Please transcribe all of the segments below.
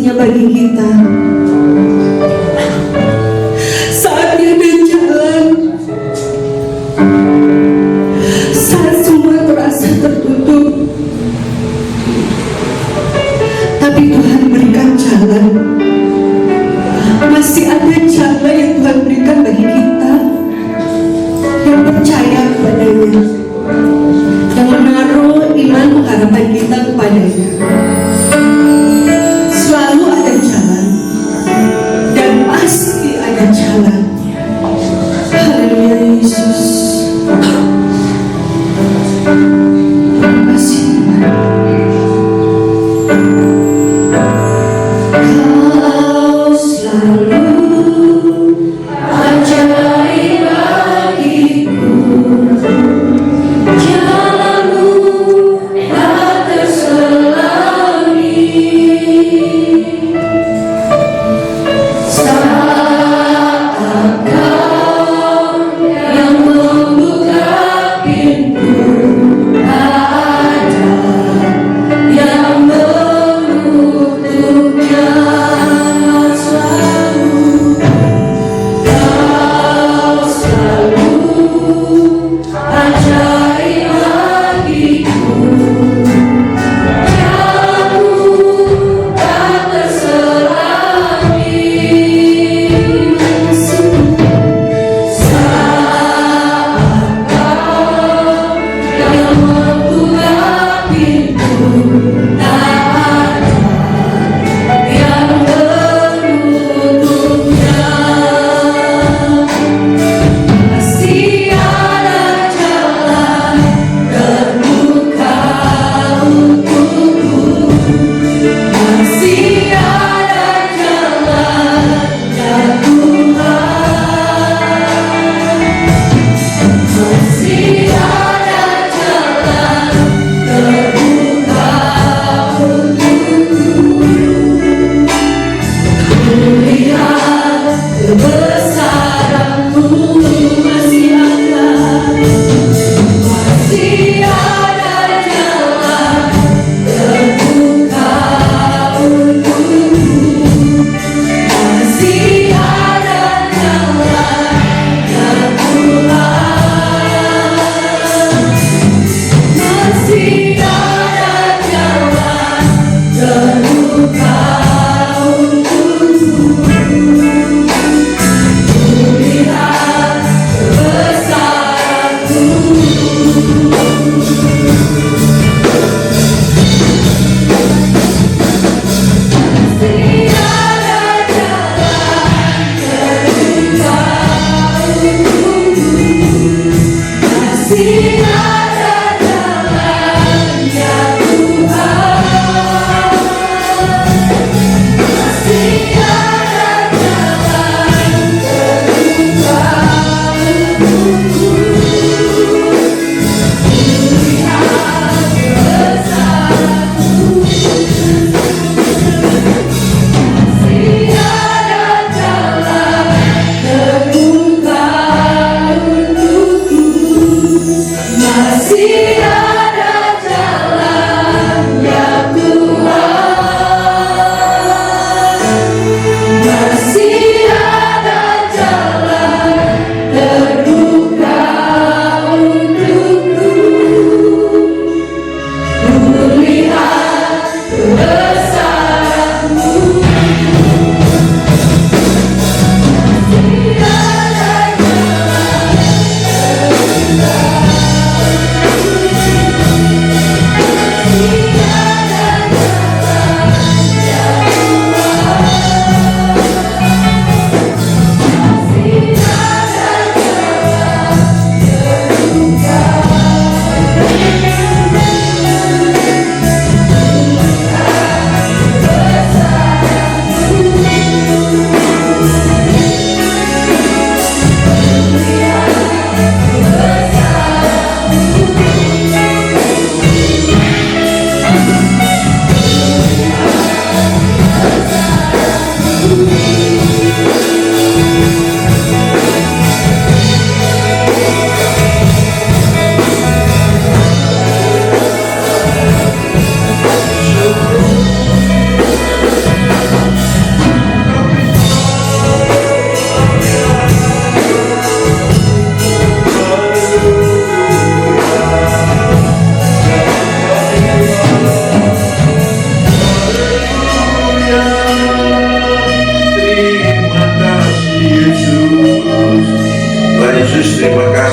kasih-Nya bagi kita. Saat Dia berjalan, saat semua terasa tertutup, tapi Tuhan berikan jalan. Masih ada jalan yang Tuhan berikan bagi kita yang percaya kepada-Nya, yang menaruh iman pengharapan kita kepada-Nya. Selalu ada jalan, dan pasti ada jalan. Haleluya Yesus. Terima kasih Tuhan. Kau selalu ajaib bagiku, jalanmu tak terselalu.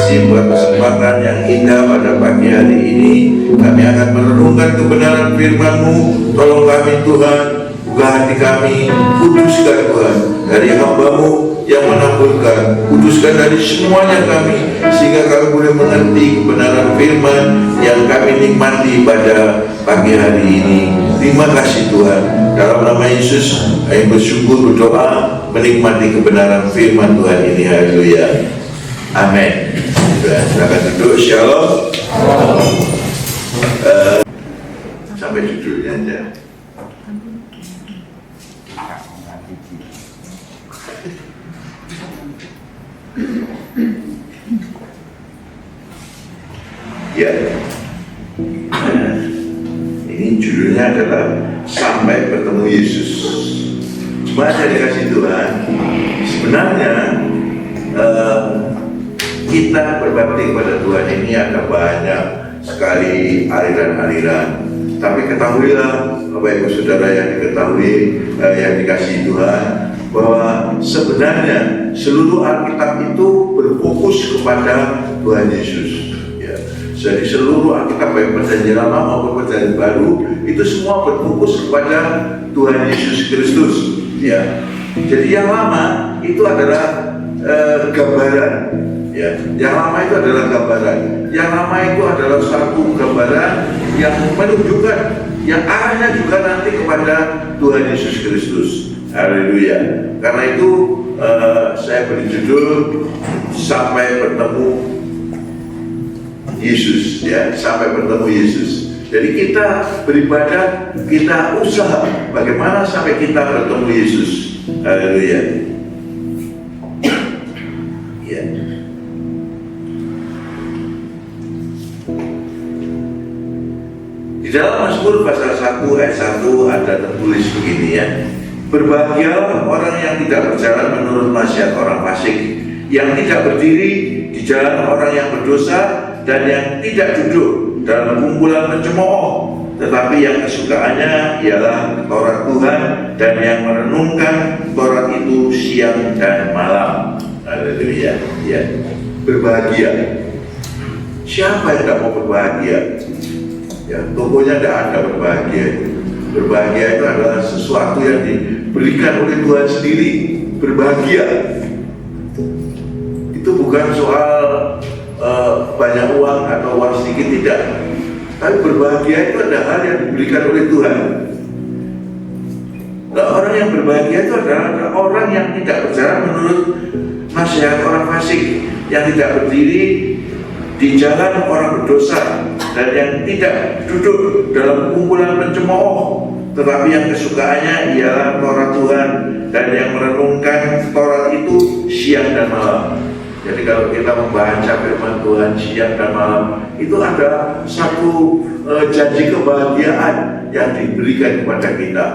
kasih buat kesempatan yang indah pada pagi hari ini. Kami akan merenungkan kebenaran firman-Mu. Tolong kami Tuhan, buka hati kami, kuduskan Tuhan dari hamba-Mu yang menaburkan, kuduskan dari semuanya kami, sehingga kami boleh mengerti kebenaran firman yang kami nikmati pada pagi hari ini. Terima kasih Tuhan. Dalam nama Yesus kami bersyukur, berdoa, menikmati kebenaran firman Tuhan ini. Haleluya. Amin. Silakan duduk. Shalom. Sampai judulnya aja. Ya, ini judulnya adalah Sampai Bertemu Yesus. Cuma saya dikasih Tuhan, sebenarnya kita berbakti kepada Tuhan ini ada banyak sekali aliran-aliran. Tapi ketahuilah, Bapak Ibu Saudara yang diketahui, yang dikasih Tuhan, bahwa sebenarnya seluruh Alkitab itu berfokus kepada Tuhan Yesus. Jadi seluruh Alkitab baik Perjanjian Lama maupun Perjanjian Baru itu semua berfokus kepada Tuhan Yesus Kristus. Ya, jadi yang lama itu adalah gambaran. Ya, yang lama itu adalah gambaran. Yang lama itu adalah satu gambaran yang menunjukkan, yang arahnya juga nanti kepada Tuhan Yesus Kristus. Haleluya. Karena itu saya beri judul Sampai Bertemu Yesus, ya, sampai bertemu Yesus. Jadi kita beribadah, kita usaha bagaimana sampai kita bertemu Yesus. Haleluya. Ya. Di dalam Mazmur pasal 1 ayat 1 ada tertulis begini, ya. Berbahagialah orang yang tidak berjalan menurut nasihat orang fasik, yang tidak berdiri di jalan orang yang berdosa, dan yang tidak duduk dalam kumpulan pencemooh, tetapi yang kesukaannya ialah Taurat Tuhan, dan yang merenungkan Taurat itu siang dan malam. Haleluya. Ya. Berbahagia. Siapa yang tidak mau berbahagia? Ya, pokoknya tidak ada berbahagia. Berbahagia itu adalah sesuatu yang diberikan oleh Tuhan sendiri. Berbahagia itu bukan soal banyak uang atau uang sedikit, tidak. Tapi berbahagia itu ada hal yang diberikan oleh Tuhan. Nah, orang yang berbahagia itu adalah orang yang tidak berjalan menurut nasihat orang fasik, yang tidak berdiri di jalan orang berdosa, dan yang tidak duduk dalam kumpulan pencemooh, tetapi yang kesukaannya ialah Taurat Tuhan, dan yang merenungkan Taurat itu siang dan malam. Jadi kalau kita membaca firman Tuhan siang dan malam, itu ada satu janji kebahagiaan yang diberikan kepada kita.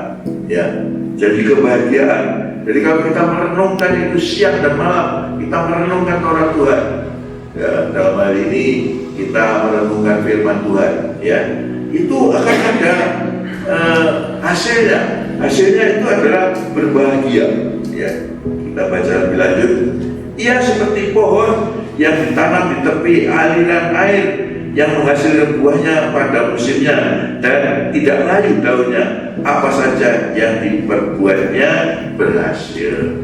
Ya, jadi kebahagiaan. Jadi kalau kita merenungkan itu siang dan malam, kita merenungkan Taurat Tuhan. Ya, dalam hal ini kita merenungkan firman Tuhan. Ya, itu akan ada hasilnya. Hasilnya itu adalah berbahagia. Ya, kita baca lebih lanjut. Ia seperti pohon yang ditanam di tepi aliran air, yang menghasilkan buahnya pada musimnya dan tidak layu daunnya. Apa saja yang diperbuatnya berhasil.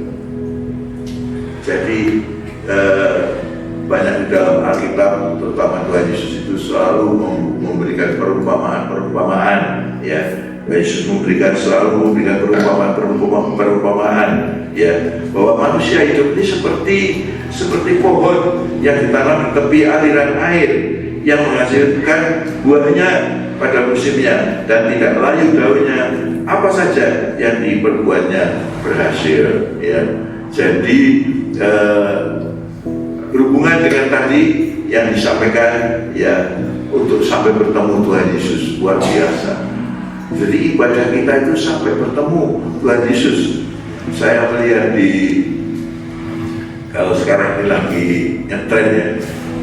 Jadi banyak di dalam Alkitab, terutama Tuhan Yesus itu selalu memberikan perumpamaan. Ya, Yesus selalu memberikan perumpamaan. Ya, bahwa manusia hidup ini seperti pohon yang ditanam di tepi aliran air, yang menghasilkan buahnya pada musimnya dan tidak layu daunnya. Apa saja yang diperbuatnya berhasil. Ya, jadi berhubungan dengan tadi yang disampaikan, ya, untuk sampai bertemu Tuhan Yesus, luar biasa. Jadi ibadah kita itu sampai bertemu Tuhan Yesus. Saya melihat kalau sekarang ini lagi ngetren, ya,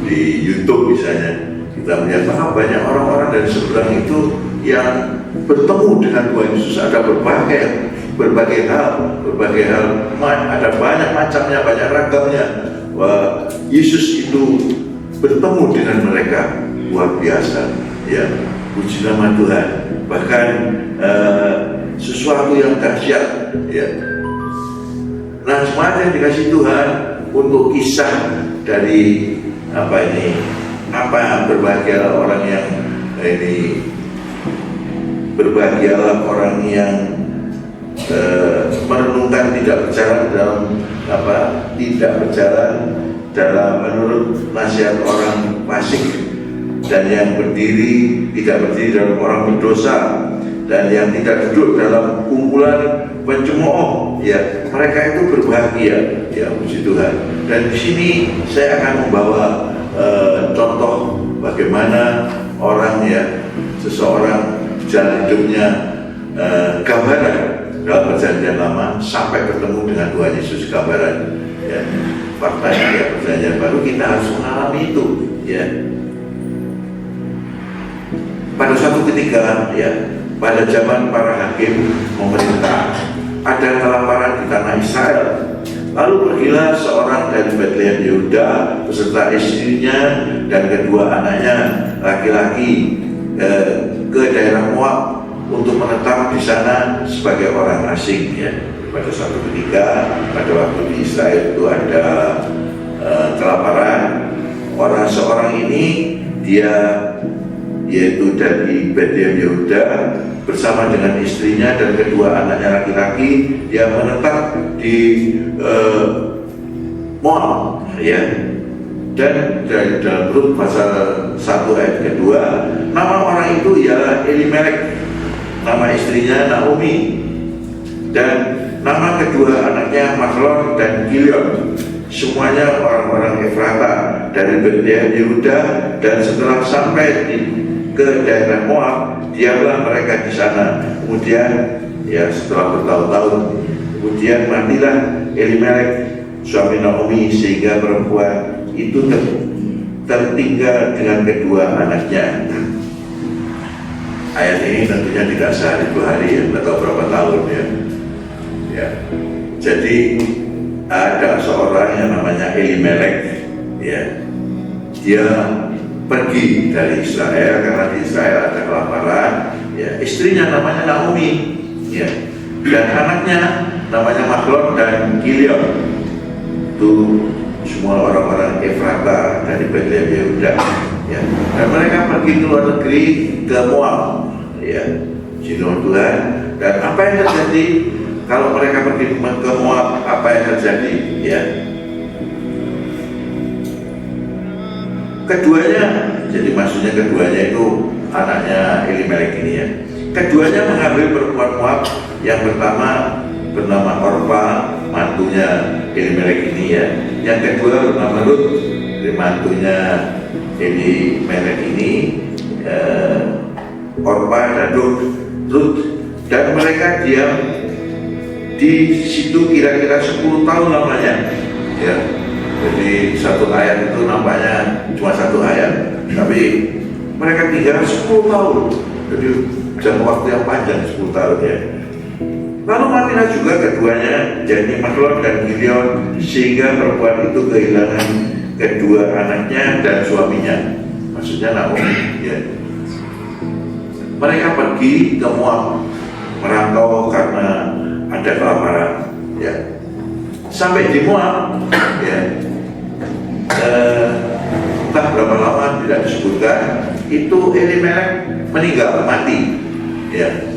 di YouTube misalnya, kita melihat bahwa banyak orang-orang dari seberang itu yang bertemu dengan Tuhan Yesus. Ada berbagai hal, ada banyak macamnya, banyak ragamnya. Wah, Yesus itu bertemu dengan mereka luar biasa, ya, puji nama Tuhan. Bahkan sesuatu yang dahsyat, ya. Nah, semuanya yang dikasih Tuhan untuk kisah dari berbahagialah orang yang berbahagialah orang yang merenungkan tidak berjalan dalam menurut nasihat orang fasik, dan yang tidak berdiri dalam orang berdosa, dan yang tidak duduk dalam kumpulan pencemooh, ya, mereka itu berbahagia, ya, puji Tuhan. Dan di sini saya akan membawa contoh bagaimana orang, ya, seseorang jalan hidupnya gambaran dalam perjanjian lama sampai bertemu dengan Tuhan Yesus, gambaran, ya. Faktanya, ya, perjanjian baru kita harus mengalami itu, ya. Pada suatu ketika, ya, pada zaman para hakim memerintah, ada kelaparan di tanah Israel. Lalu pergilah seorang dari Betlehem Yehuda beserta istrinya dan kedua anaknya laki-laki ke daerah Moab untuk menetap di sana sebagai orang asing, ya. Pada suatu ketika, pada waktu di Israel itu ada kelaparan. Seorang ini dia yaitu dari Betlehem Yehuda bersama dengan istrinya dan kedua anaknya laki-laki, dia menetap di Moab, ya. Dan dari dalam Rut pasal 1 ayat kedua, nama orang itu ialah Elimelek, nama istrinya Naomi, dan nama kedua anaknya Mahlon dan Kilion, semuanya orang-orang Efrata dari Betlehem Yehuda. Dan setelah sampai ke daerah Moab, diamlah mereka di sana. Kemudian, ya, setelah bertahun-tahun, kemudian matilah Elimelek suami Naomi, sehingga perempuan itu tertinggal dengan kedua anaknya. Ayat ini tentunya tidak sehari 2 hari, ya, atau berapa tahun, ya. Ya. Jadi ada seorang yang namanya Elimelek, ya. Dia pergi dari Israel karena di Israel ada kelaparan, ya. Istrinya namanya Naomi, ya, dan anaknya namanya Mahlon dan Kilion. Itu semua orang-orang Efrata dari Betlehem Yehuda, ya. Dan mereka pergi ke luar negeri, ke Moab, ya. Jino Tuhan. Dan apa yang terjadi kalau mereka pergi ke Moab? Apa yang terjadi, ya? Keduanya, jadi maksudnya keduanya itu anaknya Elimelek ini, ya. Keduanya mengambil perempuan Moab. Yang pertama bernama Orpa, mantunya Elimelek ini, ya. Yang kedua bernama Rut, mantunya Elimelek ini, Orpa dan Rut. Dan mereka diam di situ kira-kira 10 tahun lamanya, ya. Jadi satu ayat itu nampaknya cuma satu ayat, tapi mereka tinggal 10 tahun. Jadi jangka waktu yang panjang, 10 tahun, ya. Lalu matilah juga keduanya, yakni Mahlon dan Kilion, sehingga perempuan itu kehilangan kedua anaknya dan suaminya, maksudnya Naomi, ya. Mereka pergi ke Moab, merantau karena ada kelaparan, ya. Sampai di Moab, ya, entah berapa lama tidak disebutkan, itu Elimelek meninggal, mati, ya.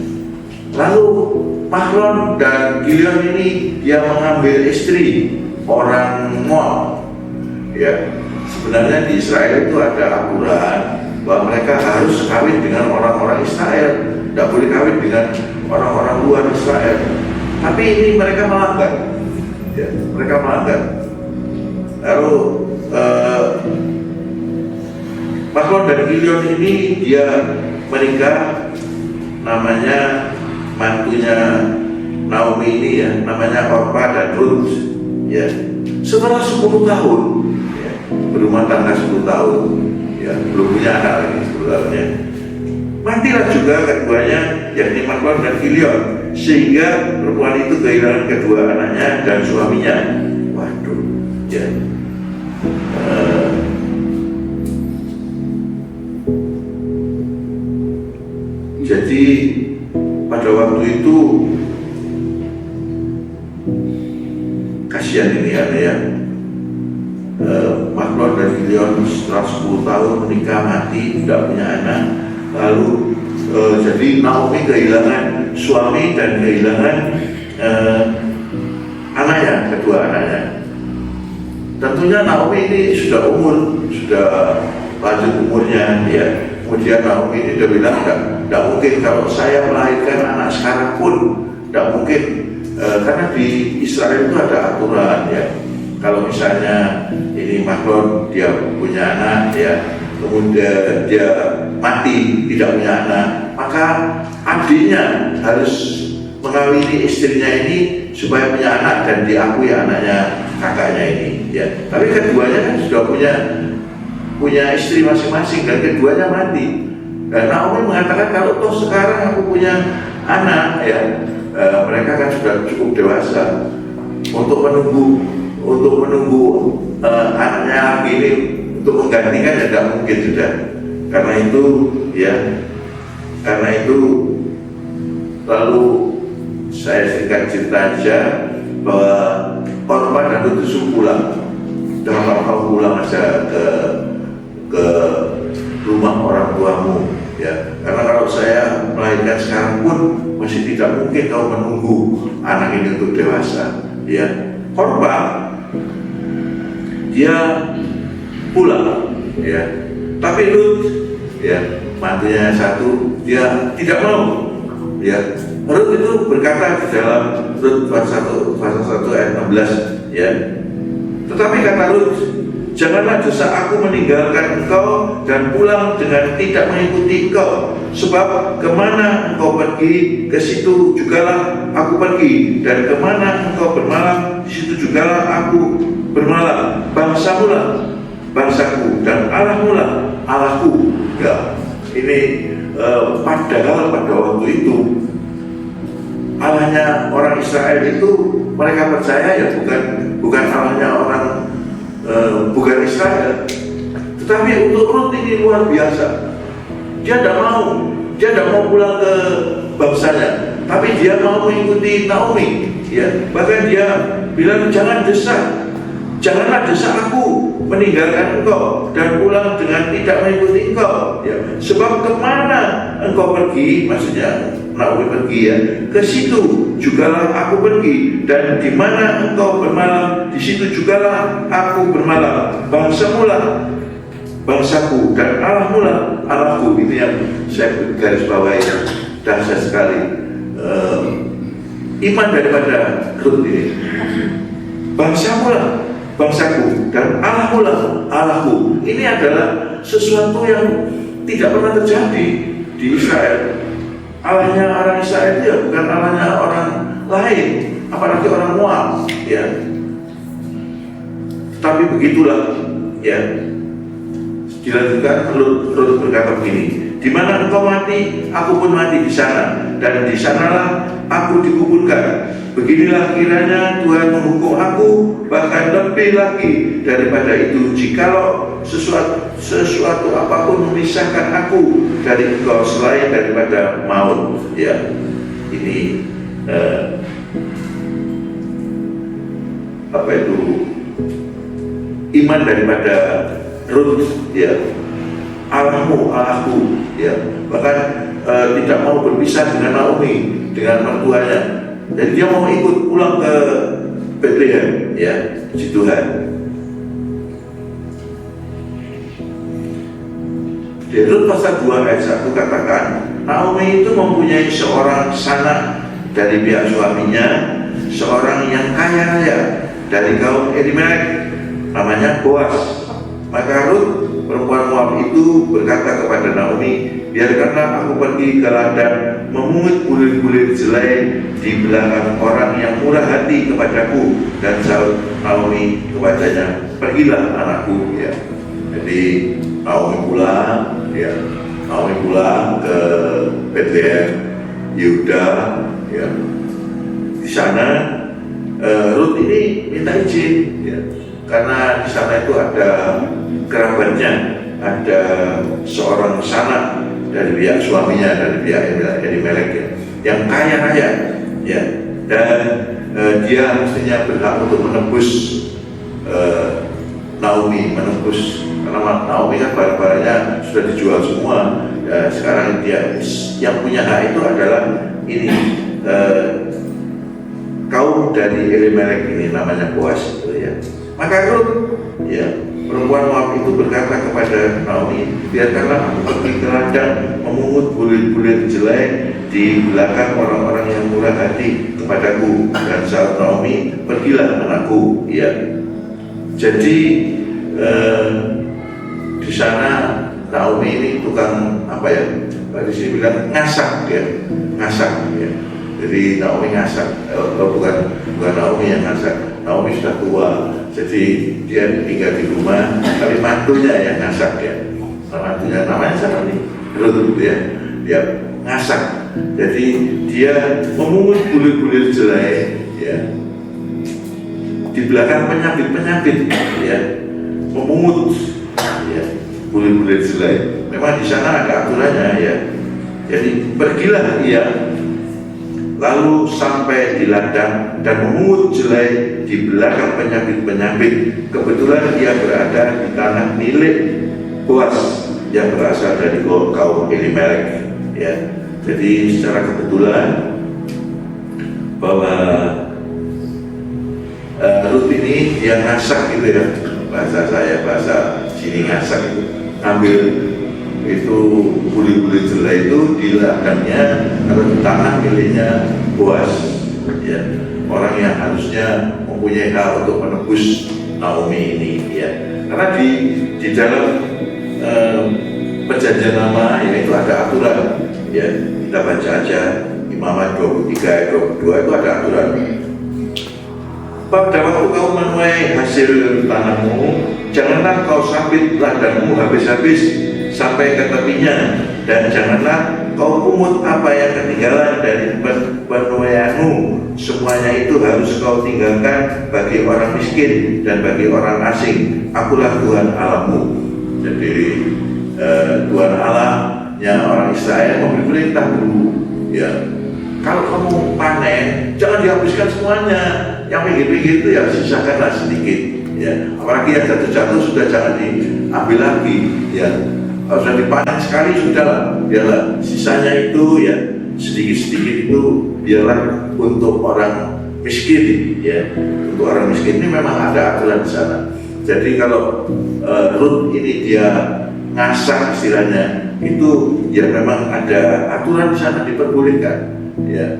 Lalu Mahlon dan Kilion ini dia mengambil istri orang Moab, ya. Sebenarnya di Israel itu ada aturan bahwa mereka harus kawin dengan orang-orang Israel, tidak boleh kawin dengan orang-orang luar Israel. Tapi ini mereka melanggar, ya, mereka melanggar. Lalu Mahlon dan Kilion ini dia menikah, namanya mantunya Naomi ini, ya, namanya Orpa dan Rut, ya. Setelah 10 tahun, ya, berumah tangga 10 tahun, ya, belum punya anak lagi 10 tahunnya, matilah juga keduanya, yakni Mahlon dan Kilion, sehingga perempuan itu kehilangan kedua anaknya dan suaminya. Waduh, ya. Jadi pada waktu itu kasihan ini ya, Mahlon dan Gideon setelah 10 tahun menikah mati, tidak punya anak. Lalu jadi Naomi kehilangan suami dan kehilangan anaknya, kedua anaknya. Tentunya Naomi ini sudah lanjut umurnya ya. Kemudian Naomi ini sudah bilang tidak mungkin kalau saya melahirkan anak sekarang pun tidak mungkin, karena di Israel itu ada aturan ya. Kalau misalnya ini Mahlon dia punya anak ya, kemudian dia mati tidak punya anak, maka adiknya harus mengawini istrinya ini supaya punya anak dan diakui anaknya kakaknya ini ya. Tapi keduanya kan sudah punya istri masing-masing dan keduanya mati. Dan Naomi mengatakan kalau toh sekarang aku punya anak ya, mereka kan sudah cukup dewasa untuk menunggu anaknya lagi ini untuk menggantikan ya tidak mungkin sudah. Karena itu lalu saya singkat cerita aja bahwa Orpa dan Rut itu pulang. Jangan kau pulang aja ke rumah orang tuamu ya. Karena kalau saya melahirkan sekarang pun masih tidak mungkin kau menunggu anak ini untuk dewasa ya. Orpa dia pulang ya. Tapi Rut ya, mantunya satu, dia tidak mau ya. Rut itu berkata di dalam Rut pasal 1 ayat 16 ya. Tetapi kata Rut, janganlah dosa aku meninggalkan engkau dan pulang dengan tidak mengikuti engkau, sebab kemana engkau pergi, ke situ jugalah aku pergi, dan kemana engkau bermalam, di situ jugalah aku bermalam. Bangsamu lah bangsaku dan Allahmu lah Allahku ya. Ini padahal pada waktu itu Allahnya orang Israel itu mereka percaya ya bukan Allahnya orang bukan Israel. Tetapi untuk Rut ini luar biasa. Dia tidak mau pulang ke bangsanya, tapi dia mau mengikuti Naomi ya. Bahkan dia bilang janganlah desak aku meninggalkan engkau dan pulang dengan tidak mengikuti engkau ya. Sebab kemana engkau pergi, maksudnya Naomi pergi ya, ke situ jugalah aku pergi, dan di mana engkau bermalam, di situ jugalah aku bermalam. Bangsamu lah bangsaku dan Allahmu lah Allahku. Ini yang saya garis bawahi yang dahsyat sekali. Iman daripada Rut ini. Bangsamu lah bangsaku dan Allahmu lah Allahku. Ini adalah sesuatu yang tidak pernah terjadi di Israel. Allahnya orang Israel itu ya bukan Allahnya orang lain, apalagi orang Moab ya. Tapi begitulah ya. Dilanjutkan Rut berkata begini, di mana engkau mati, aku pun mati di sana, dan di sanalah aku dikuburkan. Beginilah kiranya Tuhan menghukum aku, bahkan lebih lagi daripada itu, jikalau sesuatu apapun memisahkan aku dari engkau selain daripada maut ya. Ini iman daripada Rut ya. Allahmu Allahku ya. Bahkan tidak mau berpisah dengan Naomi, dengan mertuanya. Jadi dia mau ikut pulang ke Bethlehem ya, si Tuhan. Di Rut pasal 2 ayat 1 katakan, Naomi itu mempunyai seorang sanak dari pihak suaminya, seorang yang kaya raya dari kaum Elimelek, namanya Boaz. Maka Rut perempuan Moab itu berkata kepada Naomi, biarkanlah aku pergi ke ladang memungut bulir-bulir jelai di belakang orang yang murah hati kepadaku. Dan sahut Naomi kepadanya, pergilah anakku ya. Jadi Naomi pulang ya, Naomi pulang ke Bethlehem Yehuda ya. Di sana Rut ini minta izin ya, karena di sana itu ada kerabatnya, ada seorang sanak dari pihak suaminya, dari pihak Elimelek ya, yang kaya raya ya, dan dia mestinya berhak untuk menebus Naomi, menebus, karena Naomi kan barang-barangnya sudah dijual semua ya. Sekarang dia yang punya hak itu adalah ini kaum dari Elimelek ini, namanya Boaz itu ya. Maka Rut ya, perempuan Moab itu berkata kepada Naomi, biarkanlah aku pergi ke ladang memungut bulir-bulir jelek di belakang orang-orang yang murah hati kepadaku. Dan saat Naomi, pergilah anakku ya. Jadi di sana Naomi ini tukang apa ya? Di sini bilang ngasak ya, ngasak ya. Jadi Naomi ngasak, bukan Naomi yang ngasak. Naomi sudah tua, jadi dia tinggal di rumah, tapi mantunya yang ngasak ya. Mantunya namanya siapa nih? Rut ya, dia ngasak. Jadi dia memungut bulir-bulir jelek ya. Di belakang penyakit ya, memungut ya bulir-bulir jelek. Memang di sana ada aturannya ya. Jadi pergilah ia, lalu sampai di ladang dan memungut jelai di belakang penyabit-penyabit. Kebetulan dia berada di tanah milik Boaz yang berasal dari kaum Elimelek ya. Jadi secara kebetulan bahwa Rut ini dia ngasak gitu ya, bahasa sini ngasak itu, ambil itu bulir-bulir jelai itu di ladangnya atau di tanah miliknya Boaz ya, orang yang harusnya mempunyai hak untuk menebus Naomi ini ya. Karena di dalam perjanjian lama ya itu ada aturan ya, kita baca aja Imamat 23 ayat 22 itu ada aturan. Pada waktu kau menuai hasil tanahmu, janganlah kau sambit ladangmu habis-habis sampai ke tepinya, dan janganlah kau pungut apa yang ketinggalan dari penuaianmu. Semuanya itu harus kau tinggalkan bagi orang miskin dan bagi orang asing. Akulah Tuhan Allahmu. Jadi Tuhan Allahnya orang Israel memberi perintah dulu ya, kalau kamu panen jangan dihabiskan semuanya, yang pinggir-pinggir itu ya sisakanlah sedikit ya. Apalagi yang jatuh-jatuh sudah jangan diambil lagi ya. Kalau sudah dipanen sekali sudahlah, biarlah sisanya itu ya, sedikit-sedikit itu biarlah untuk orang miskin ya. Untuk orang miskin ini memang ada aturan di sana. Jadi kalau Rut ini dia ngasak istilahnya, itu ya memang ada aturan di sana, diperbolehkan ya.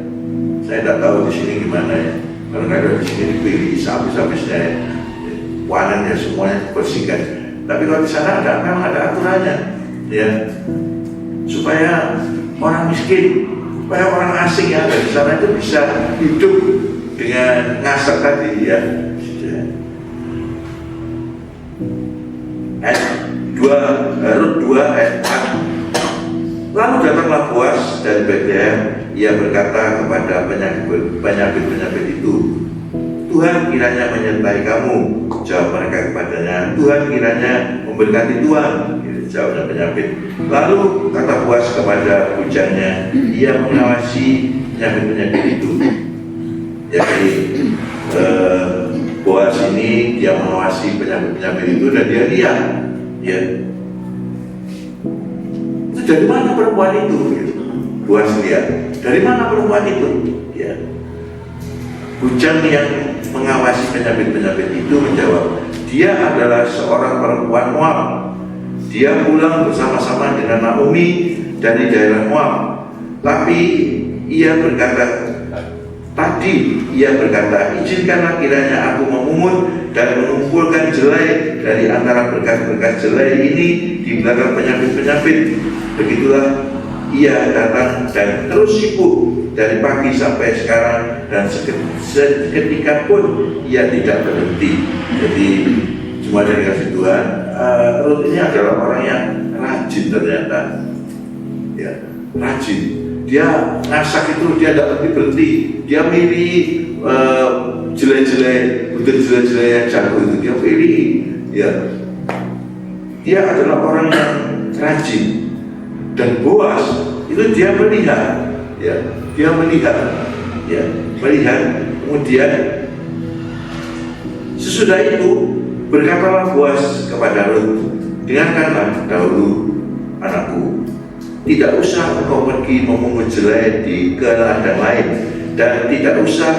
Saya tidak tahu di sini gimana ya. Kadang-kadang di sini dipilih habis-habisnya ya, panen ya semuanya bersihkan. Tapi kalau di sana memang ada aturannya ya, supaya orang miskin, supaya orang asing yang ada di sana itu bisa hidup dengan ngasak tadi ya. Ayat 2, Rut 2 ayat 4. Lalu datanglah Boaz dari Betlehem, ia berkata kepada penyabit-penyabit itu, Tuhan kiranya menyertai kamu. Jawab mereka kepadanya, Tuhan kiranya memberkati Tuhan. Jawabnya penyabit. Lalu kata Boaz kepada bujangnya, ia mengawasi penyabit-penyabit itu. Jadi Boaz ini dia mengawasi penyabit-penyabit itu dan dia lihat ya, itu dari mana perempuan itu gitu. Boaz lihat, dari mana perempuan itu ya. Bujang yang mengawasi penyabit-penyabit itu menjawab, dia adalah seorang perempuan Moab. Dia pulang bersama-sama dengan Naomi dari daerah Moab. Tapi ia berkata, izinkanlah kiranya aku memungut dan mengumpulkan jelai dari antara berkas-berkas jelai ini di belakang penyabit-penyabit. Begitulah ia datang dan terus sibuk dari pagi sampai sekarang, dan seketika pun ia tidak berhenti. Jadi cuma dari kasih Tuhan, Rut ini adalah orang yang rajin ternyata ya, rajin. Dia ngasak itu dia tidak berhenti, dia milih jelai-jelai, butir jelai-jelai yang jago itu dia pilih ya. Dia adalah orang yang rajin Dan Boas itu dia melihat, melihat, kemudian sesudah itu berkatalah Boas kepada Rut, dengarkanlah dahulu anakku, tidak usah engkau pergi memungut jelai di ladang lain, dan tidak usah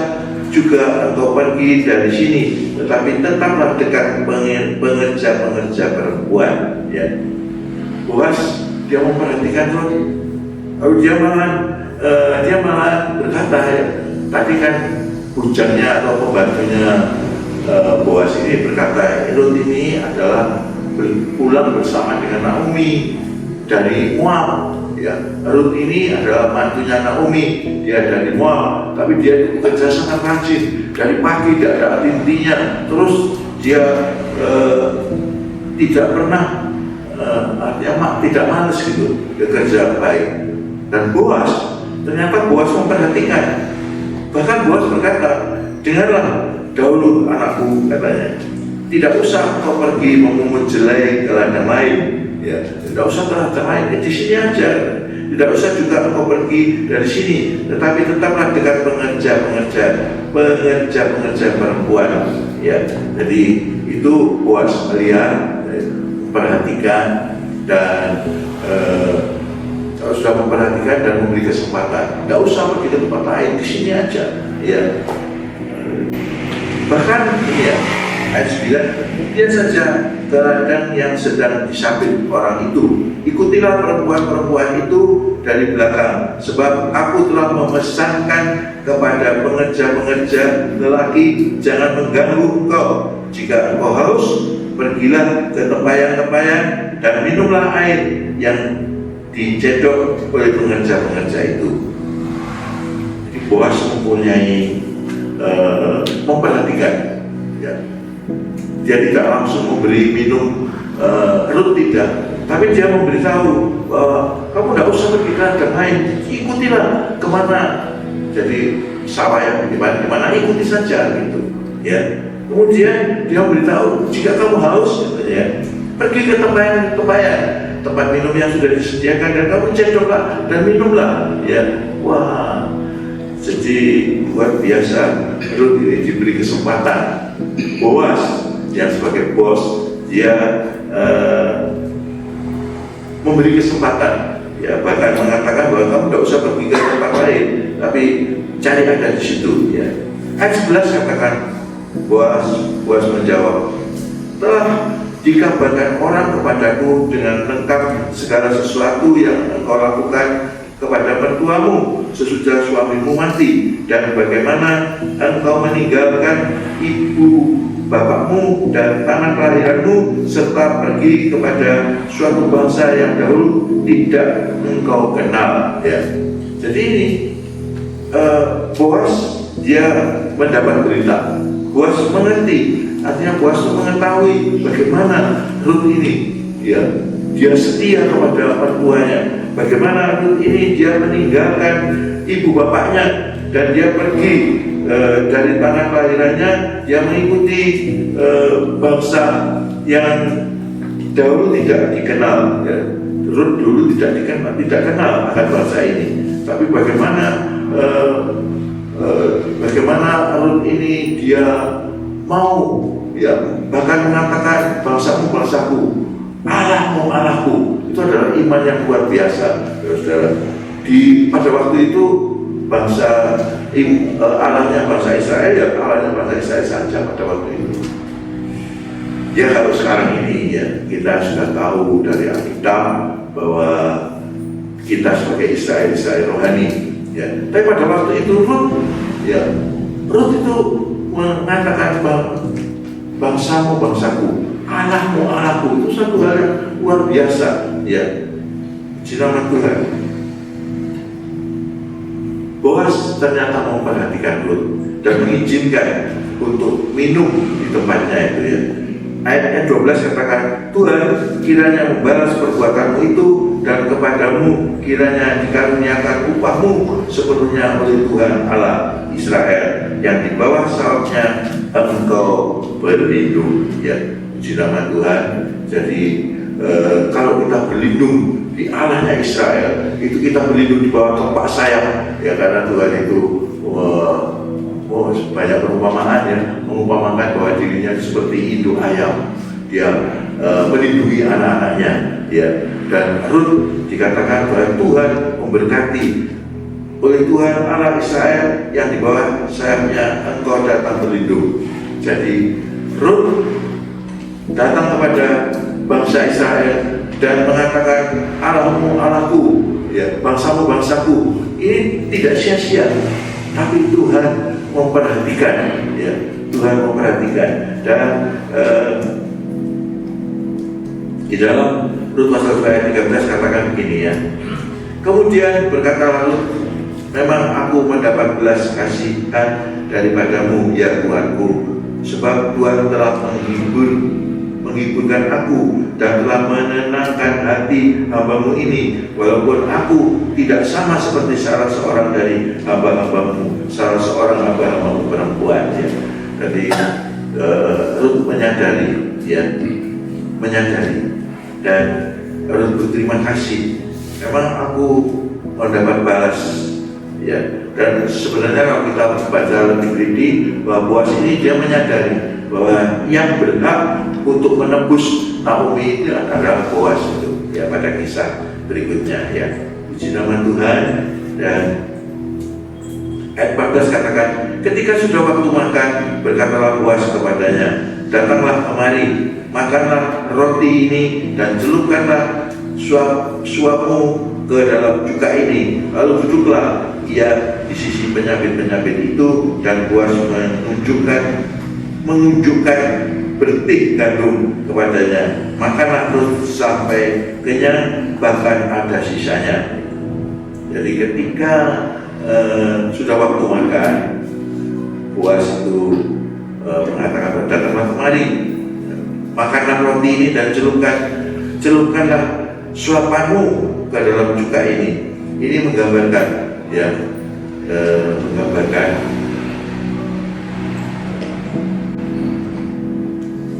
juga engkau pergi dari sini, tetapi tetaplah dekat pengerja-pengerja perempuan. Ya. Boas dia memperhatikan Rut, lalu dia malah berkata, ya, tadi kan bujangnya atau pembantunya Boas ini berkata, Rut ini adalah pulang bersama dengan Naomi dari Moab. Ya, Rut ini adalah mantunya Naomi, dia dari Moab, tapi dia itu bekerja sangat rajin, dari pagi tidak ada henti-hentinya, terus dia tidak pernah tidak malas gitu, bekerja baik. Dan ternyata Boas memperhatikan, bahkan Boas berkata, dengarlah dahulu anakku, katanya, tidak usah kau pergi memungut jelai ke ladang lain. Ya, tidak usah ke ladang lain, di sini aja. Tidak usah juga engkau pergi dari sini, tetapi tetaplah dekat pengerja perempuan. Ya, jadi itu Boas melihat, memperhatikan, dan kalau sudah memperhatikan dan memberi kesempatan, tidak usah pergi ke tempat lain, di sini aja. Ya, bahkan ya. Ayat 9, dia saja ke ladang yang sedang disabit orang itu, ikutilah perempuan-perempuan itu dari belakang, sebab aku telah memesankan kepada pengerja-pengerja lelaki, jangan mengganggu engkau. Jika engkau haus, pergilah ke tempayan-tempayan dan minumlah air yang dicedok oleh pengerja-pengerja itu. Jadi Boas mempunyai memperhatikan, ya. Dia tidak langsung memberi minum Rut, tidak, tapi dia memberitahu bahwa kamu tidak usah pergi ke ladang lain, ikutilah kemana jadi sawah yang dimana ikuti saja gitu. Ya, kemudian dia memberitahu, jika kamu haus, ya, pergi ke tempayan tempat minum yang sudah disediakan, dan kamu cedoklah dan minumlah. Ya, wah, jadi luar biasa. Rut ini diberi kesempatan. Boas yang sebagai bos, dia memberi kesempatan, ya, bahkan mengatakan bahwa kamu tidak usah pergi ke tempat lain, tapi cari ada di situ. Ya. Ayat 11 katakan, Boas menjawab, telah dikabarkan orang kepadaku dengan lengkap segala sesuatu yang engkau lakukan kepada mertuamu sesudah suamimu mati, dan bagaimana engkau meninggalkan ibu bapakmu dan tanah kelahiranmu, serta pergi kepada suatu bangsa yang dahulu tidak engkau kenal. Ya. Jadi ini Boas dia mendapat berita. Boas mengerti, artinya Boas mengetahui bagaimana Rut ini, ya, dia setia kepada mertuanya. Bagaimana Rut ini dia meninggalkan ibu bapaknya dan dia pergi dari tanah kelahirannya, dia mengikuti bangsa yang dahulu tidak dikenal. Ya. Rut dulu tidak kenal akan bangsa ini. Tapi bagaimana Rut ini dia mau, ya, bahkan mengatakan bangsaku, Allahku. Itu adalah iman yang luar biasa, saudara. Pada waktu itu bangsa Allahnya bangsa Israel, ya Allahnya bangsa Israel saja pada waktu itu. Ya, kalau sekarang ini, ya, kita sudah tahu dari Alkitab bahwa kita sebagai Israel rohani, ya. Tapi pada waktu itu Rut itu mengatakan bangsaku, Allahku. Itu satu hal yang luar biasa, ya. Puji nama Tuhan. Boas ternyata memperhatikan Rut dan mengizinkan untuk minum di tempatnya itu, ya. Ayat 12 katakan, Tuhan kiranya membalas perbuatanmu itu, dan kepadamu kiranya dikaruniakan upahmu sepenuhnya oleh Tuhan Allah Israel, yang di bawah sayapnya engkau berlindung. Ya, puji nama Tuhan. Jadi kalau kita berlindung di Allahnya Israel, itu kita berlindung di bawah kepak sayap, ya, karena Tuhan itu banyak perumpamaan, ya, mengumpamakan bahwa dirinya seperti induk ayam yang melindungi anak-anaknya, ya. Dan Rut dikatakan bahwa Tuhan memberkati, oleh Tuhan Allah Israel yang di bawah sayapnya engkau datang berlindung. Jadi Rut datang kepada bangsa Israel dan mengatakan, Allahmu Allahku, ya, bangsamu bangsaku. Ini tidak sia-sia, tapi Tuhan memperhatikan, ya, Tuhan memperhatikan. Dan di dalam Rut pasal ayat 13 katakan begini, ya, kemudian berkata Rut, memang aku mendapat belas kasihan daripadamu, ya Tuanku, sebab Tuhan telah menghiburkan aku dan telah menenangkan hati hambamu ini, walaupun aku tidak sama seperti salah seorang dari hamba-hambamu, salah seorang hamba-hambamu perempuan, ya. Jadi Rut menyadari, ya, dan Rut berterima kasih, memang aku mendapat balas, ya. Dan sebenarnya kalau kita baca lebih teliti, bahwa Boas ini dia menyadari bahwa yang berhak untuk menebus Naomi itu adalah Boas itu, ya, pada kisah berikutnya, ya. Puji nama Tuhan. Dan ayat 14 katakan, ketika sudah waktu makan, berkatalah Boas kepadanya, datanglah kemari, makanlah roti ini dan celupkanlah suapmu ke dalam cuka ini, lalu duduklah ia di sisi penyabit-penyabit itu. Dan Boas menunjukkan bertih gandum kepadanya, makanlah Rut sampai kenyang, bahkan ada sisanya. Jadi ketika sudah waktu makan, Boas itu mengatakan, datanglah kemari, makanlah roti ini dan celupkanlah suapanmu ke dalam cuka ini. Ini menggambarkan, ya,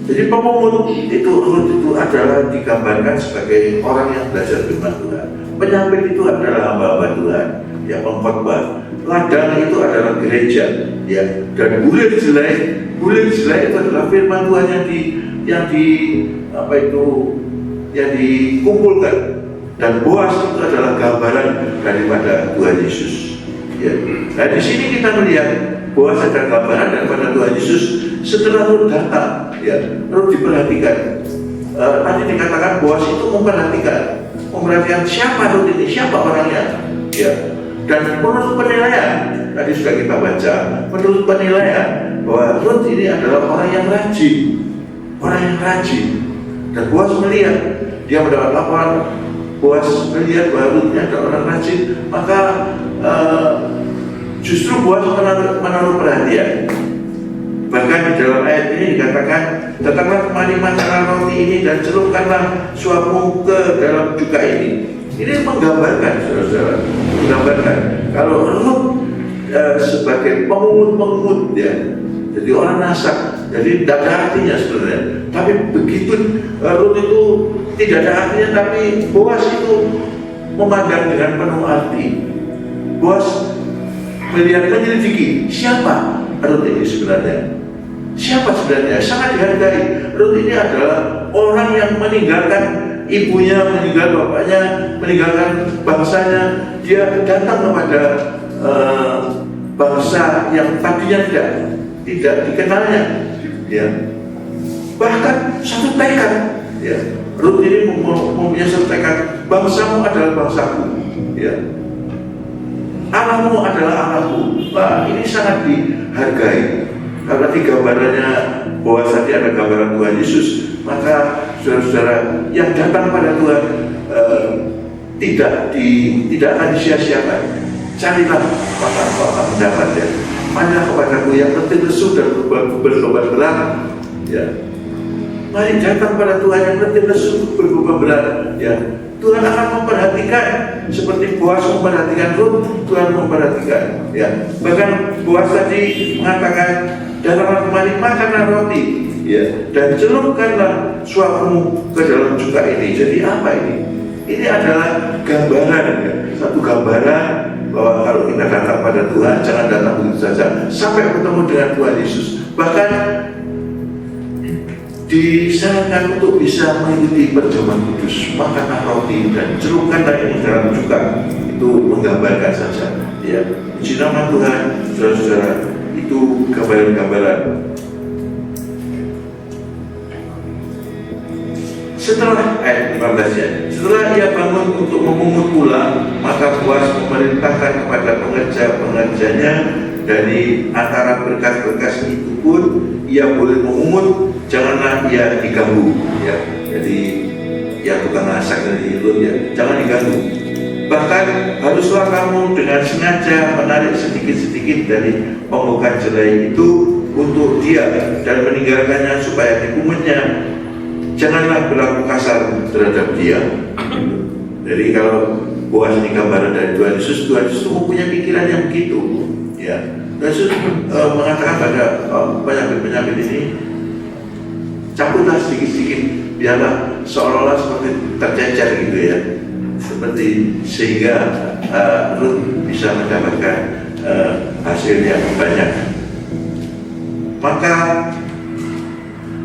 jadi pemungut itu, Rut itu adalah digambarkan sebagai orang yang belajar firman Tuhan. Penyambit itu adalah hamba-hamba Tuhan, ya, pengkhotbah. Ladang itu adalah gereja, ya. Dan bulir jelai itu adalah firman Tuhan yang dikumpulkan. Dan Boas itu adalah gambaran daripada Tuhan Yesus, ya. Nah, di sini kita melihat Boas adalah gambaran daripada Tuhan Yesus. Setelah Rut datang, ya, Rut diperhatikan. Tadi dikatakan Boas itu memperhatikan siapa Rut ini, siapa orangnya, ya. Dan menurut penilaian, tadi sudah kita baca, menurut penilaian bahwa Rut ini adalah orang yang rajin. Dan Boas melihat, dia mendapat laporan, Boas melihat bahwa Rut ini adalah orang rajin, maka justru Boas menaruh perhatian. Bahkan di dalam ayat ini dikatakan, datanglah kemari, makanlah roti ini dan celupkanlah suapmu ke dalam cuka ini. Ini menggambarkan, saudara-saudara, kalau Rut sebagai pemungut, ya, jadi orang nasak, jadi tidak ada artinya sebenarnya. Tapi begitu Rut itu tidak ada artinya, tapi Boas itu memandang dengan penuh arti. Boas menyelidiki siapa Rut ini sebenarnya. Sangat dihargai. Rut ini adalah orang yang meninggalkan ibunya, meninggalkan bapaknya, meninggalkan bangsanya. Dia datang kepada bangsa yang tadinya tidak dikenalnya, ya. Bahkan satu tekad, ya. Rut ini mempunyai satu tekad, bangsamu adalah bangsaku, ya. Allahmu adalah Allahku. Wah, ini sangat dihargai. Karena di gambarannya bahwa tadi ada gambaran Tuhan Yesus, maka saudara-saudara yang datang pada Tuhan tidak akan disia-siakan. Carilah maka engkau akan mendapat, ya. Marilah kepadaku yang letih lesu dan berbeban berat, ya. Mari datang pada Tuhan yang letih lesu berbeban berat, ya. Tuhan akan memperhatikan seperti Boas memperhatikan Rut. Tuhan memperhatikan, ya. Bahkan Boas tadi mengatakan, datanglah kemari, makanlah roti, ya, dan celupkanlah suapmu ke dalam cuka ini. Jadi apa ini? Ini adalah gambaran, ya. Satu gambaran bahwa kalau kita datang pada Tuhan, jangan datang begitu saja sampai bertemu dengan Tuhan Yesus. Bahkan disarankan untuk bisa mengikuti perjamuan kudus, makanlah roti dan celupkanlah ini dalam cuka. Itu menggambarkan saja, ya. Puji nama Tuhan, saudara-saudara. Itu gambaran-gambaran. Setelah ayat 15 ya, setelah ia bangun untuk memungut pula, maka Boas memerintahkan kepada pengerja-pengerjanya dari antara berkas-berkas itu pun ia boleh memungut, janganlah ia diganggu, ya. Jadi ya tukang asak dari Lut, ya, jangan diganggu. Bahkan haruslah kamu dengan sengaja menarik sedikit-sedikit dari pembukaan jelai itu untuk dia dan meninggalkannya supaya dipungutnya. Janganlah berlaku kasar terhadap dia. Jadi kalau Boas ini gambaran dari Tuhan Yesus itu mempunyai pikiran yang begitu, ya. Yesus mengatakan pada penyakit-penyakit ini, cabutlah sedikit-sedikit, biarlah seolah-olah seperti tercecer gitu ya, seperti sehingga Ruth bisa mendapatkan hasil yang banyak.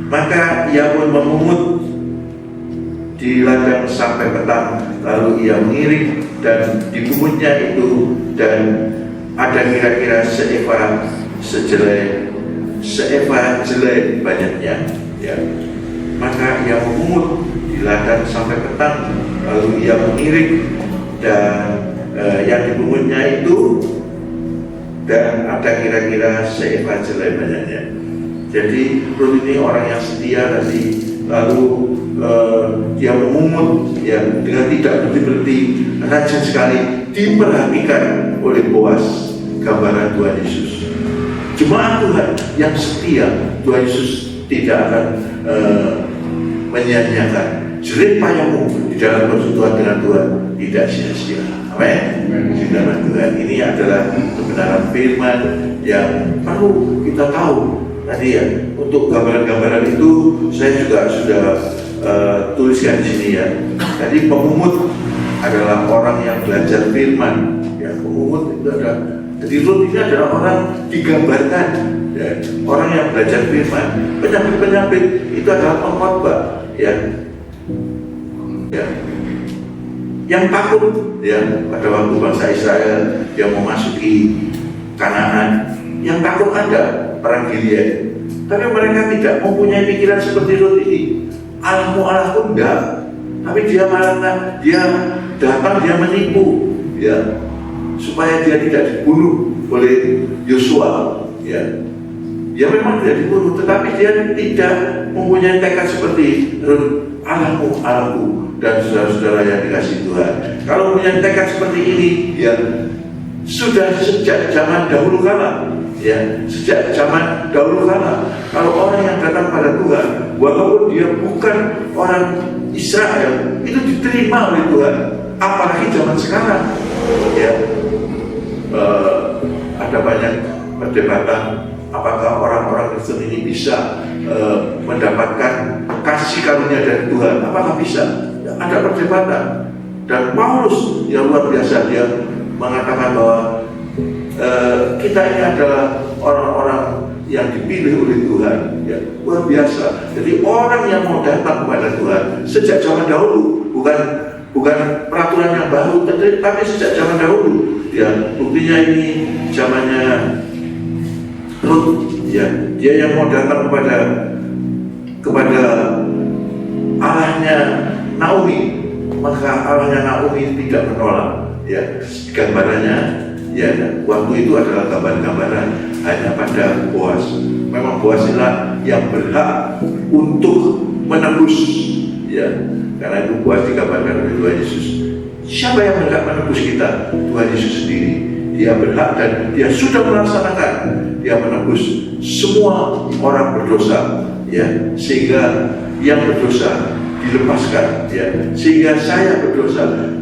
Maka ia pun memungut di ladang sampai petang, lalu ia mengiring dan dipungutnya itu, dan ada kira-kira seeva jelai banyaknya, ya. Maka ia memungut di ladang sampai petang, lalu ia mengiring dan yang dipungutnya itu, dan ada kira-kira seeva jelai banyaknya. Jadi Ruth ini orang yang setia tadi, lalu dia memungut, ya, dengan tidak berhenti-berhenti, rajin sekali, diperhatikan oleh Boas, gambaran Tuhan Yesus. Jemaat Tuhan yang setia, Tuhan Yesus tidak akan menyia-nyiakan. Jerih payahmu di dalam persekutuan dengan Tuhan tidak sia-sia. Amin. Di dalam Tuhan ini adalah kebenaran firman yang perlu kita tahu. Tadi ya, untuk gambaran-gambaran itu saya juga sudah tuliskan di sini ya. Jadi pemungut adalah orang yang belajar firman. Ya, pemungut itu ada. Jadi Ruth ini adalah orang digambarkan, ya, orang yang belajar firman. Penyakit-penyakit itu adalah pengkhotbah, ya. Ya. Yang takut, ya, pada waktu bangsa Israel yang memasuki Kanaan, yang takut ada perang Gilead. Tapi mereka tidak mempunyai pikiran seperti Ruth ini. Allahmu Allahku enggak. Tapi dia malah datang, dia menipu, ya, supaya dia tidak dibunuh oleh Yosua, ya. Dia memang tidak dibunuh, tetapi dia tidak mempunyai tekad seperti Ruth. Allahmu Allahku dan saudara-saudara yang dikasihi Tuhan. Kalau punya tekad seperti ini, ya, sudah sejak zaman dahulu kala. Ya, sejak zaman dahulu kala, kalau orang yang datang pada Tuhan, walaupun dia bukan orang Israel, itu diterima oleh Tuhan. Apalagi zaman sekarang, ya, ada banyak perdebatan apakah orang-orang Kristen ini bisa mendapatkan kasih karunia dari Tuhan. Apakah bisa? Ya, ada perdebatan. Dan Paulus yang luar biasa, dia mengatakan bahwa kita ini adalah orang-orang yang dipilih oleh Tuhan, ya, luar biasa. Jadi orang yang mau datang kepada Tuhan sejak zaman dahulu, bukan peraturan yang baru, tapi sejak zaman dahulu. Ya, buktinya ini zamannya Ruth, ya, dia yang mau datang kepada Allahnya Naomi, maka Allahnya Naomi tidak menolak. Ya, gambarannya, ya, waktu itu adalah gambaran-gambaran hanya pada Boas. Memang Boas inilah yang berhak untuk menebus, ya, karena itu Boas digambarkan oleh Tuhan Yesus. Siapa yang berhak menebus kita? Tuhan Yesus sendiri. Dia berhak dan dia sudah melaksanakan. Dia menebus semua orang berdosa, ya, sehingga yang berdosa dilepaskan, ya, sehingga saya berdosa.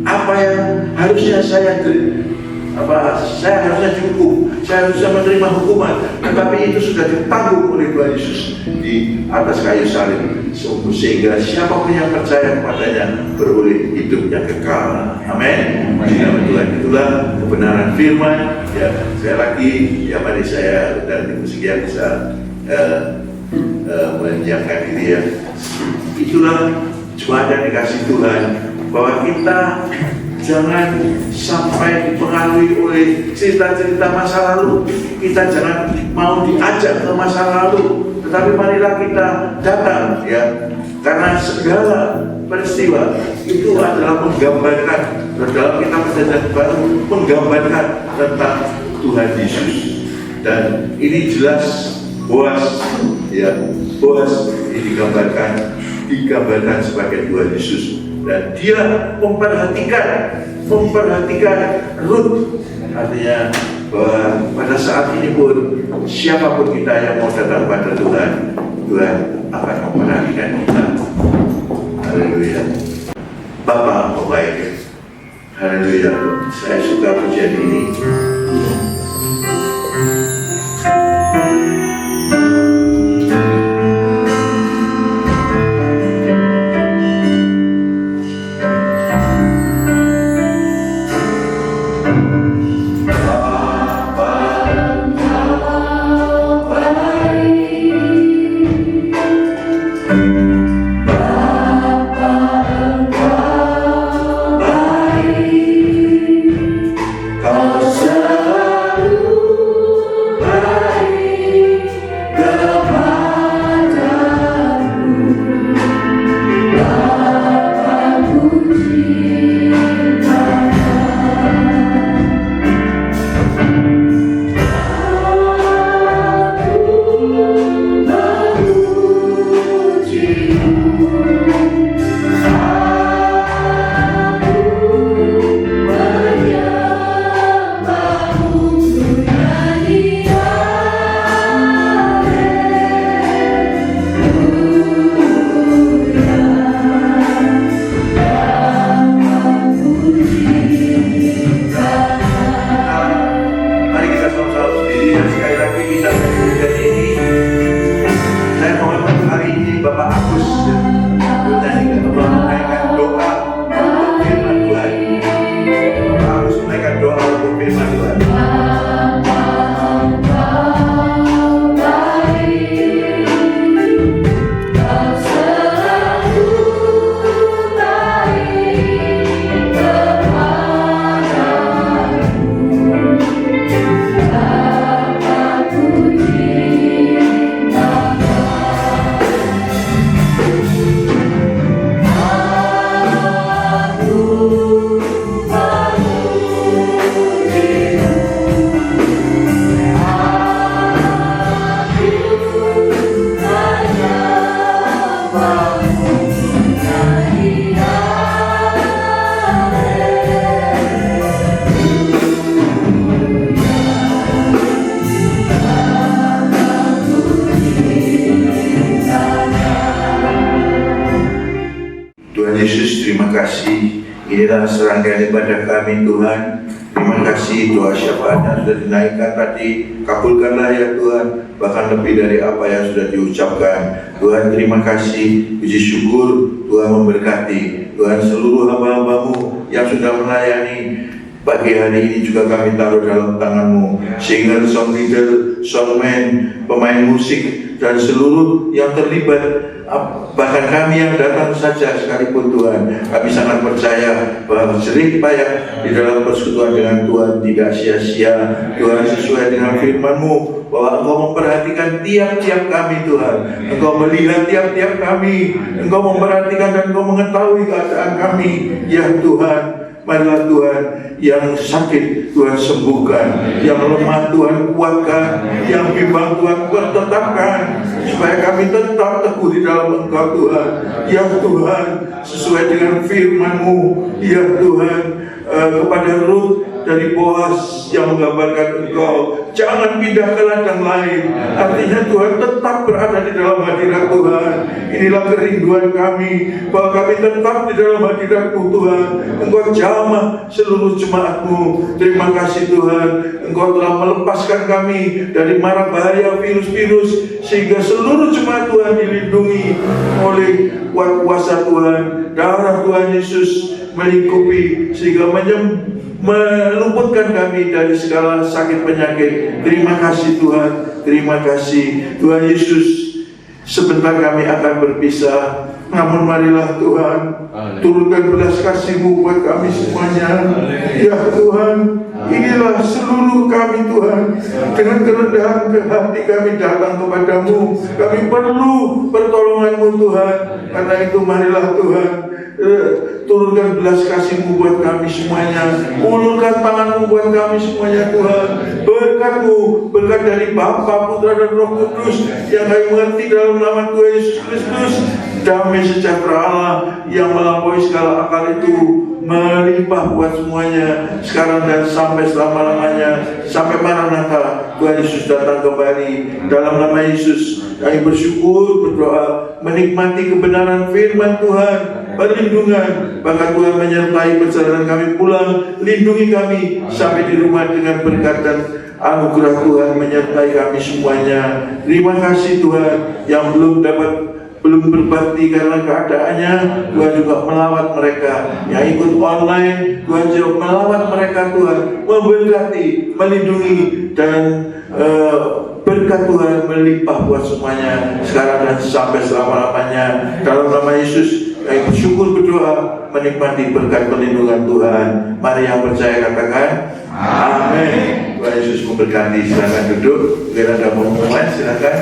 Apa yang harusnya saya harusnya dihukum, seharusnya menerima hukuman, tetapi itu sudah ditanggung oleh Tuhan Yesus di atas kayu salib, sehingga siapapun yang percaya kepadanya beroleh hidup yang kekal. Amin. Nama Tuhan, itulah kebenaran firman. Ya, sekali lagi, ya mari saya dan ibu sekian bisa menyiapkan diri ya. Itulah jemaat yang dikasih Tuhan, bahwa kita jangan sampai dipengaruhi oleh cerita-cerita masa lalu. Kita jangan mau diajak ke masa lalu, tetapi marilah kita datang ya, karena segala peristiwa itu adalah menggambarkan, dalam kitab Perjanjian Baru menggambarkan tentang Tuhan Yesus. Dan ini jelas Boas ya, Boas ini digambarkan sebagai Tuhan Yesus, dan dia memperhatikan Ruth. Artinya bahwa pada saat ini pun siapapun kita yang mau datang pada Tuhan, Tuhan akan memperhatikan kita. Haleluya. Bapa baik. Haleluya. Saya suka pujian ini. Inilah serangkaian ibadah kami Tuhan. Terima kasih doa syafaatnya sudah dinaikkan tadi. Kabulkanlah ya Tuhan, bahkan lebih dari apa yang sudah diucapkan. Tuhan terima kasih, puji syukur Tuhan memberkati. Tuhan seluruh hamba-hambamu yang sudah melayani pagi hari ini juga kami taruh dalam tangan-Mu. Singer, song leader, songman, pemain musik, dan seluruh yang terlibat, bahkan kami yang datang saja sekalipun Tuhan, kami sangat percaya bahwa jerih payah di dalam persekutuan dengan Tuhan tidak sia-sia. Tuhan, sesuai dengan firman-Mu bahwa Engkau memperhatikan tiap-tiap kami Tuhan, Engkau melihat tiap-tiap kami, Engkau memperhatikan dan Engkau mengetahui keadaan kami. Ya Tuhan, marilah Tuhan, yang sakit Tuhan sembuhkan, yang lemah Tuhan kuatkan, yang bimbang Tuhan tetapkan, supaya kami tetap teguh di dalam Engkau Tuhan. Ya Tuhan, sesuai dengan firman-Mu, ya Tuhan, kepada Ruth dari Boaz yang menggambarkan Engkau. Jangan pindah ke ladang lain. Artinya Tuhan tetap berada di dalam hadirat Tuhan. Inilah kerinduan kami, bahwa kami tetap di dalam hadirat-Mu Tuhan. Engkau jamah seluruh jemaat-Mu. Terima kasih Tuhan, Engkau telah melepaskan kami dari mara bahaya virus-virus, sehingga seluruh jemaat Tuhan dilindungi oleh kuasa Tuhan. Darah Tuhan Yesus melingkupi sehingga meluputkan kami dari segala sakit penyakit. Terima kasih Tuhan, terima kasih Tuhan Yesus. Sebentar kami akan berpisah, namun marilah Tuhan turunkan belas kasih-Mu buat kami semuanya. Ya Tuhan, inilah seluruh kami Tuhan. Dengan kerendahan hati kami datang kepadamu. Kami perlu pertolongan-Mu Tuhan. Karena itu marilah Tuhan, turunkan belas kasih-Mu buat kami semuanya. Ulurkan tangan-Mu buat kami semuanya Tuhan. Berkat-Mu, berkat dari Bapa, Putra dan Roh Kudus yang kami mengerti dalam nama Tuhan Yesus Kristus. Damai sejahtera Allah yang melampaui segala akal itu melimpah buat semuanya sekarang dan sampai selama-lamanya, sampai Maranatha Tuhan Yesus datang kembali. Dalam nama Yesus kami bersyukur, berdoa, menikmati kebenaran firman Tuhan, perlindungan, bahkan Tuhan menyertai perjalanan kami pulang. Lindungi kami sampai di rumah dengan berkat dan anugerah Tuhan menyertai kami semuanya. Terima kasih Tuhan. Yang belum berbakti karena keadaannya, Tuhan juga melawat mereka. Yang ikut online, Tuhan juga melawat mereka Tuhan, memberkati, melindungi, dan berkat Tuhan melimpah buat semuanya sekarang dan sampai selama-lamanya. Dalam nama Yesus kami bersyukur, berdoa, menikmati berkat perlindungan Tuhan. Mari yang percaya katakan amin. Tuhan Yesus memberkati. Silakan duduk. Bila ada pengumuman silakan.